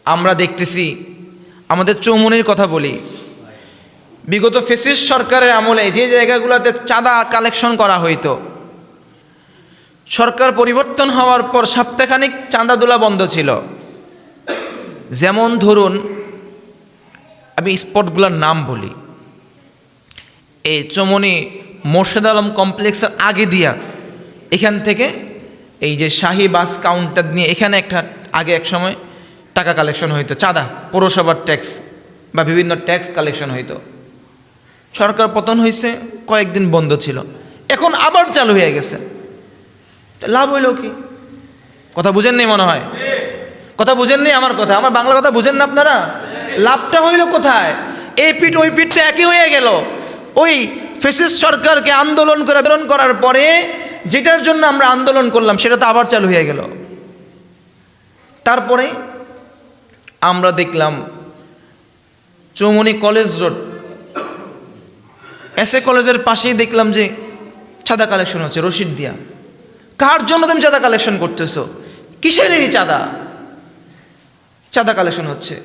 আমরা দেখতেছি, আমাদের চৌমুনির কথা বলি, বিগত ফ্যাসিস্ট সরকারের আমলে যে জায়গাগুলোতে চাঁদা কালেকশন করা হইতো, সরকার পরিবর্তন হওয়ার পর সপ্তাহখানিক চাঁদা তোলা বন্ধ ছিল। যেমন ধরুন, আমি স্পটগুলোর নাম বলি, এই চৌমুনি মোর্শেদ আলম কমপ্লেক্সের আগে দিয়া এখান থেকে এই যে শাহী বাস কাউন্টার নিয়ে এখানে একটা আগে এক সময় টাকা কালেকশন হইতো, চাঁদা, পৌরসভার ট্যাক্স বা বিভিন্ন ট্যাক্স কালেকশন হইতো। সরকার পতন হয়েছে, কয়েকদিন বন্ধ ছিল, এখন আবার চালু হয়ে গেছে। লাভ হইল কি? কথা বুঝেননি মনে হয়, কথা বুঝেননি আমার কথা, আমার বাংলা কথা বুঝেন না আপনারা? লাভটা হইল কোথায়? এই পিঠ ওই পিঠটা একই হয়ে গেল। ওই ফ্যাসিস্ট সরকারকে আন্দোলন করে বেরোন করার পরে যেটার জন্য আমরা আন্দোলন করলাম সেটা তো আবার চালু হয়ে গেল। তারপরে আমরা দেখলাম চৌমুনি কলেজ রোড, এসএ কলেজের পাশেই দেখলাম যে চাঁদা কালেকশন হচ্ছে রশিদ দিয়া। কার জন্য তুমি চাঁদা কালেকশন করতেছো? কিসের এই চাঁদা? চাঁদা কালেকশন হচ্ছে।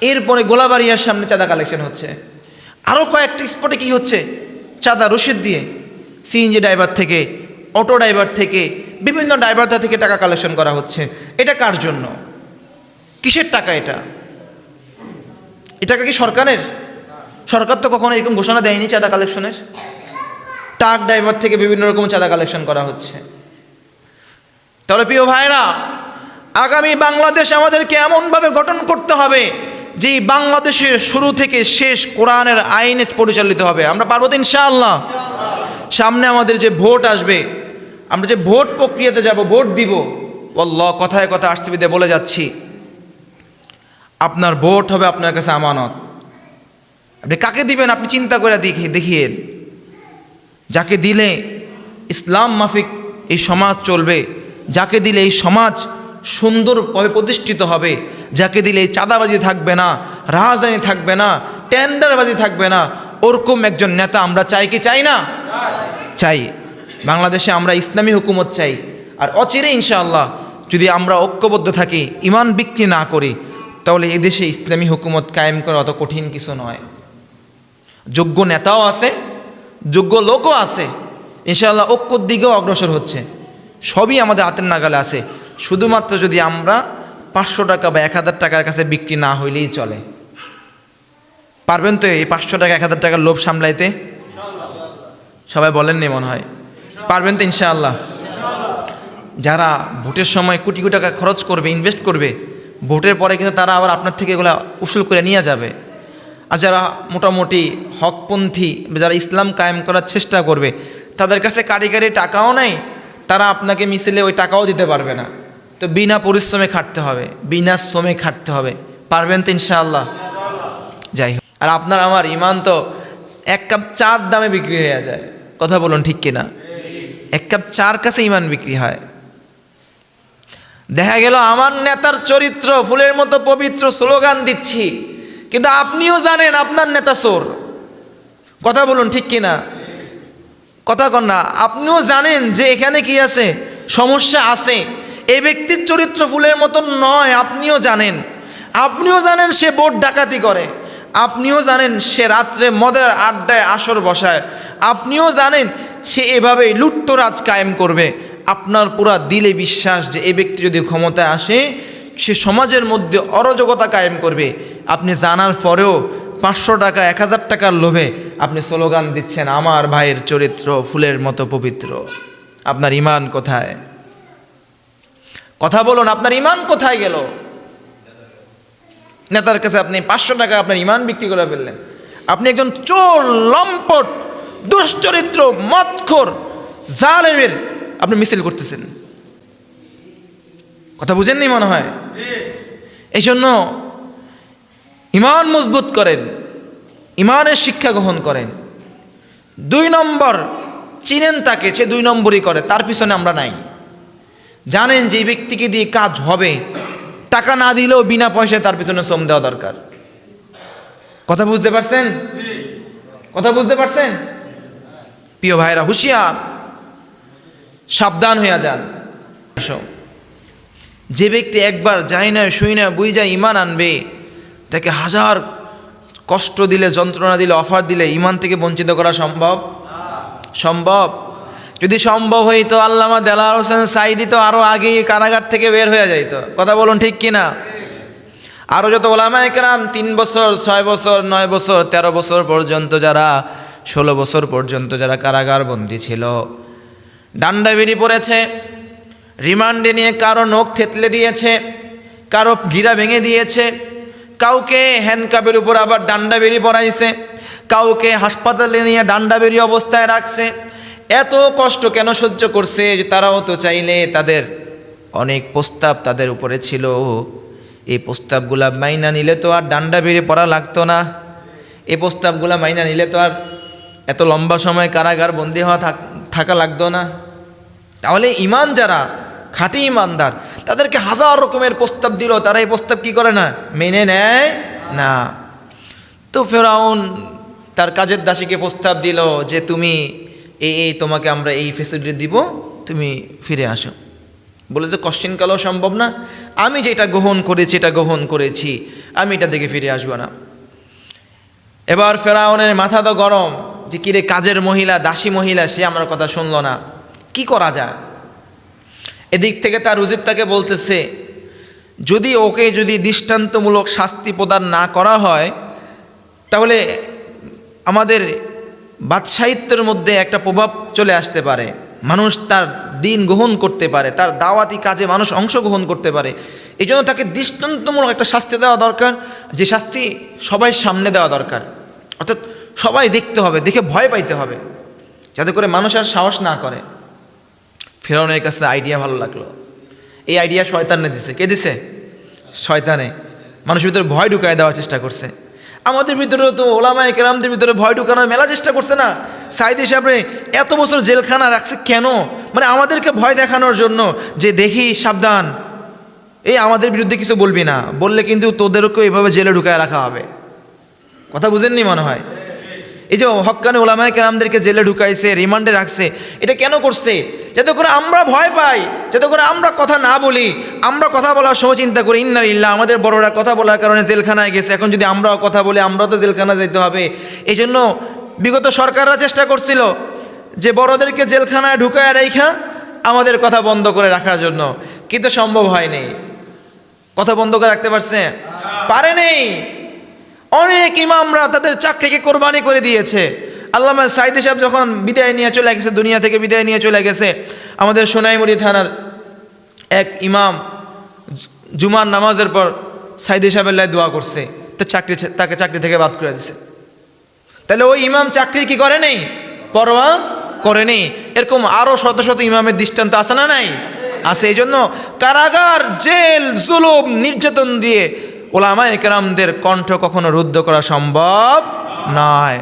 এরপরে গোলাবাড়িয়ার সামনে চাঁদা কালেকশন হচ্ছে। আরও কয়েকটি স্পটে কি হচ্ছে? চাঁদা রশিদ দিয়ে সিএনজি ড্রাইভার থেকে, অটো ড্রাইভার থেকে, বিভিন্ন ড্রাইভারদের থেকে টাকা কালেকশন করা হচ্ছে। এটা কার জন্য? কিসের টাকা এটা? টাকা কি সরকারের? সরকার তো কখনো এরকম ঘোষণা দেয়নি চাঁদা কালেকশনের। ট্রাক ড্রাইভার থেকে বিভিন্ন রকম চাঁদা কালেকশন করা হচ্ছে। তাহলে প্রিয় ভাইরা, আগামী বাংলাদেশ আমাদেরকে এমনভাবে গঠন করতে হবে যে বাংলাদেশের শুরু থেকে শেষ কোরআনের আইনে পরিচালিত হবে। আমরা পারবো তো ইনশাআল্লাহ? সামনে আমাদের যে ভোট আসবে, আমরা যে ভোট প্রক্রিয়াতে যাব, ভোট দিব, আল্লাহ কথায় কথা আসতে বলে যাচ্ছি, আপনার ভোট হবে আপনার কাছে আমানত। আপনি কাকে দিবেন আপনি চিন্তা করে দেখিয়ে, যাকে দিলে ইসলাম মাফিক এই সমাজ চলবে, যাকে দিলে এই সমাজ সুন্দরভাবে প্রতিষ্ঠিত হবে, যাকে দিলে এই চাঁদাবাজি থাকবে না, রাজধানী থাকবে না, টেন্ডারবাজি থাকবে না, ওরকম একজন নেতা আমরা চাই কি চাই না? চাই। বাংলাদেশে আমরা ইসলামী হুকুমত চাই। আর অচিরে ইনশাআল্লাহ যদি আমরা ঐক্যবদ্ধ থাকি, ইমান বিক্রি না করি, তাহলে এদেশে ইসলামী হুকুমত কায়েম করা অত কঠিন কিছু নয়। যোগ্য নেতাও আছে, যোগ্য লোকও আছে, ইনশাআল্লাহ ঐক্যর দিকেও অগ্রসর হচ্ছে। সবই আমাদের হাতের নাগালে আছে। শুধুমাত্র যদি আমরা 500 টাকা বা 1000 টাকার কাছে বিক্রি না হইলেই চলে। পারবেন তো এই 500 টাকা 1000 টাকার লোভ সামলাইতে? সবাই বলেননি মনে হয়। পারবেন তো ইনশাআল্লাহ? যারা ভোটের সময় কোটি কোটি টাকা খরচ করবে, ইনভেস্ট করবে, ভোটের পরে কিন্তু তারা আবার আপনার থেকে এগুলো উসুল করে নিয়ে যাবে। আর যারা মোটামুটি হকপন্থী, যারা ইসলাম কায়েম করার চেষ্টা করবে, তাদের কাছে কারিগরি টাকাও নেই, তারা আপনাকে মিছিলে ওই টাকাও দিতে পারবে না। তো বিনা পরিশ্রমে খাটতে হবে, বিনা শ্রমে খাটতে হবে। পারবেন তো ইনশাআল্লাহ? যাই হোক, আর আপনার আমার ইমান তো 1 কাপ চার দামে বিক্রি হয়ে যায়। কথা বলুন ঠিক কিনা? 1 কাপ চার কাছে ইমান বিক্রি হয়। দেখা গেল আমার নেতার চরিত্র ফুলের মতো পবিত্র, স্লোগান দিচ্ছি, কিন্তু আপনিও জানেন আপনার নেতা চোর। কথা বলুন ঠিক কিনা? কথা কন না? আপনিও জানেন যে এখানে কি আছে, সমস্যা আছে। এই ব্যক্তির চরিত্র ফুলের মতন নয়, আপনিও জানেন। আপনিও জানেন সে ভোট ডাকাতি করে, আপনিও জানেন সে রাত্রে মদের আড্ডায় আসর বসায়, আপনিও জানেন সে এভাবেই লুটতরাজ কায়েম করবে। আপনার পুরা দিলে বিশ্বাস যে এই ব্যক্তি যদি ক্ষমতায় আসে সে সমাজের মধ্যে অরাজকতা কায়েম করবে। আপনি জানার পরেও 500 টাকা 1000 টাকার লোভে আপনি স্লোগান দিচ্ছেন আমার ভাইয়ের চরিত্র ফুলের মতো পবিত্র। আপনার ইমান কোথায়? কথা বলুন, আপনার ইমান কোথায় গেল? নেতার কাছে আপনি 500 টাকা আপনার ইমান বিক্রি করে ফেললেন। আপনি একজন চোর, লম্পট, দুশ্চরিত্র, মদখোর, জালেমের আপনি মিছিল করতেছেন। কথা বুঝেননি মনে হয়? এই জন্য ইমান মজবুত করেন, ইমানের শিক্ষা গ্রহণ করেন। 2 নম্বর চিনেন তাকে, সে 2 নম্বরই করে, তার পিছনে আমরা নাই। জানেন যে এই ব্যক্তিকে দিয়ে কাজ হবে, টাকা না দিলেও বিনা পয়সায় তার পিছনে শ্রম দেওয়া দরকার। কথা বুঝতে পারছেন? কথা বুঝতে পারছেন? প্রিয় ভাইরা, হুঁশিয়ার, সাবধান হইয়া যান। যে ব্যক্তি একবার যায় না শুই না বুঝ যায় ইমান আনবে, তাকে হাজার কষ্ট দিলে, যন্ত্রণা দিলে, অফার দিলে ইমান থেকে বঞ্চিত করা সম্ভব? সম্ভব? যদি সম্ভব হইতো আল্লামা দেলাওয়ার হোসেন সাঈদী তো আরও আগেই কারাগার থেকে বের হয়ে যাইতো। কথা বলুন ঠিক কিনা? আরও যত ওলামায়ে কেরাম 3 বছর, 6 বছর, 9 বছর, 13 বছর পর্যন্ত, যারা 16 বছর পর্যন্ত যারা কারাগার বন্দী ছিল, ডান্ডা বেরি পড়েছে, রিমান্ডে নিয়ে কারো নখ থেতলে দিয়েছে, কারো গিরা ভেঙে দিয়েছে, কাউকে হ্যান্ডকাপের উপর আবার ডান্ডা বেরি পরাইছে, কাউকে হাসপাতালে নিয়ে ডান্ডা বেরি অবস্থায় রাখছে। এত কষ্ট কেন সহ্য করছে? যে তারাও তো চাইলে, তাদের অনেক প্রস্তাব তাদের উপরে ছিল, এই প্রস্তাবগুলা মাইনা নিলে তো আর ডান্ডা বেরি পড়া লাগতো না, এই প্রস্তাবগুলা মাইনা নিলে তো আর এত লম্বা সময় কারাগার বন্দী হওয়া থাকা লাগতো না। তাহলে ইমান যারা খাঁটি ইমানদার, তাদেরকে হাজার রকমের প্রস্তাব দিল, তারা এই প্রস্তাব কি করে না? মেনে নেয় না। তো ফেরাউন তার কাজের দাসীকে প্রস্তাব দিল যে তুমি এই তোমাকে আমরা এই ফেসিলিটি দিব, তুমি ফিরে আসো। বলে যে কোশ্চেন কালেও সম্ভব না, আমি যেটা গ্রহণ করেছি এটা গ্রহণ করেছি, আমি এটা দেখে ফিরে আসবো না। এবার ফেরাউনের মাথা তো গরম যে কিরে, কাজের মহিলা, দাসী মহিলা, সে আমার কথা শুনলো না, কি করা যায়? এদিক থেকে তার উজির তাকে বলতেছে, যদি ওকে যদি দৃষ্টান্তমূলক শাস্তি প্রদান না করা হয়, তাহলে আমাদের বাদশাহিত্যের মধ্যে একটা প্রভাব চলে আসতে পারে, মানুষ তার দিন গ্রহণ করতে পারে, তার দাওয়াতি কাজে মানুষ অংশগ্রহণ করতে পারে। এই জন্য তাকে দৃষ্টান্তমূলক একটা শাস্তি দেওয়া দরকার, যে শাস্তি সবাই সামনে দেওয়া দরকার, অর্থাৎ সবাই দেখতে হবে, দেখে ভয় পাইতে হবে, যাতে করে মানুষ আর সাহস না করে। ফেরাউনের কাছে আইডিয়া ভালো লাগলো। এই আইডিয়া শয়তানে দিছে। কে দিছে? শয়তানে। মানুষের ভিতরে ভয় ঢুকায় দেওয়ার চেষ্টা করছে। আমাদের ভিতরেও তো ওলামায়ে কেরামদের ভিতরে ভয় ঢুকানোর মেলা চেষ্টা করছে না? সাঈদী সাহেবরে এত বছর জেলখানা রাখছে কেন? মানে আমাদেরকে ভয় দেখানোর জন্য, যে দেখি সাবধান, এই আমাদের বিরুদ্ধে কিছু বলবি না, বললে কিন্তু তোদেরকেও এভাবে জেলে ঢুকায় রাখা হবে। কথা বুঝেননি মনে হয়? এই যে হক্কানি ওলামায়ে কেরামদেরকে জেলে ঢুকাইছে, রিমান্ডে রাখছে, এটা কেন করছে? যাতে করে আমরা ভয় পাই, যাতে করে আমরা কথা না বলি। আমরা কথা বলার সময় চিন্তা করি ইন্না লিল্লাহ, আমাদের বড়রা কথা বলার কারণে জেলখানায় গেছে, এখন যদি আমরাও কথা বলি আমরাও তো জেলখানা যেতে হবে। এই জন্য বিগত সরকাররা চেষ্টা করছিল যে বড়দেরকে জেলখানায় ঢুকায় রেখা আমাদের কথা বন্ধ করে রাখার জন্য, কিন্তু সম্ভব হয়নি। কথা বন্ধ করে রাখতে পারছে? পারেনি। অনেক ইমামরা তাদের চাকরিকে কোরবানি করে দিয়েছে। আল্লামা সাঈদী সাহেব যখন বিদায় নিয়ে চলে গেছে, দুনিয়া থেকে বিদায় নিয়ে চলে গেছে, আমাদের সোনাইমুড়ি থানার এক ইমাম জুমার নামাজের পর সাঈদী সাহেবের লাই দোয়া করছে, তাকে চাকরি থেকে বাদ করে দিছে। তাহলে ওই ইমাম চাকরি কি করে নেই? পরোয়া করে নেই। এরকম আরও শত শত ইমামের দৃষ্টান্ত আছে না নাই? আছে। এই জন্য কারাগার, জেল, জুলুম, নির্যাতন দিয়ে ওলামায়ে কেরামদের কণ্ঠ কখনো রুদ্ধ করা সম্ভব নয়।